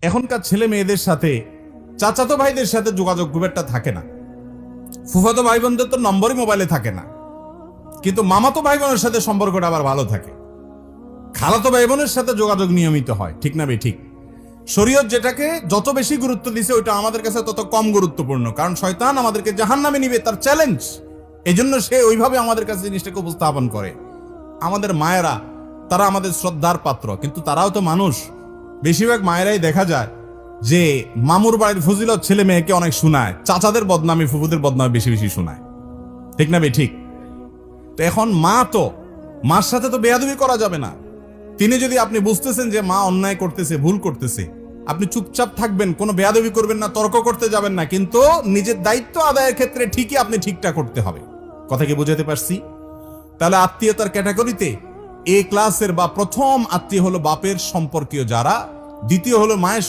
এখনকার ছেলে মেয়েদের সাথে চাচাতো ভাইদের সাথে যোগাযোগ খুব একটা থাকে না। ফুফাতো ভাই বোনদের তো নম্বরই মোবাইলে থাকে না, কিন্তু মামাতো ভাই বোনের সাথে সম্পর্কটা আবার ভালো থাকে। খালাতো ভাই বোনের সাথে যোগাযোগ নিয়মিত হয়, ঠিক না ঠিক? শরীয়ত যেটাকে যত বেশি গুরুত্ব দিছে ওইটা আমাদের কাছে তত কম গুরুত্বপূর্ণ, কারণ শয়তান আমাদেরকে জাহান্নামে নিবে, তার চ্যালেঞ্জ। এজন্য সে ওইভাবে আমাদের কাছে জিনিসটাকে উপস্থাপন করে। আমাদের মায়েরা, তারা আমাদের শ্রদ্ধার পাত্র, কিন্তু তারাও তো মানুষ। বেশিরভাগ মায়েরাই দেখা যায় যে মামুর বাড়ির ফজিলত ছেলে মেয়েকে অনেক শোনায়, চাচাদের বদনামি ফুফুদের বদনামি বেশি বেশি শোনায়, ঠিক না ঠিক? তো এখন মার সাথে তো বেয়াদবি করা যাবে না। তিনি যদি আপনি বুঝতেছেন যে মা অন্যায় করতেছে, ভুল করতেছে, আপনি চুপচাপ থাকবেন, কোনো বেয়াদবি করবেন না, তর্ক করতে যাবেন না, কিন্তু নিজের দায়িত্ব আদায়ের ক্ষেত্রে ঠিকই আপনি ঠিকটা করতে হবে। কথা কি বুঝাতে পারছি? তাহলে আত্মীয়তার ক্যাটাগরিতে এ ক্লাসের বা প্রথম আত্মীয় হলো বাপের সম্পর্কীয় যারা, দ্বিতীয় হলো মায়ের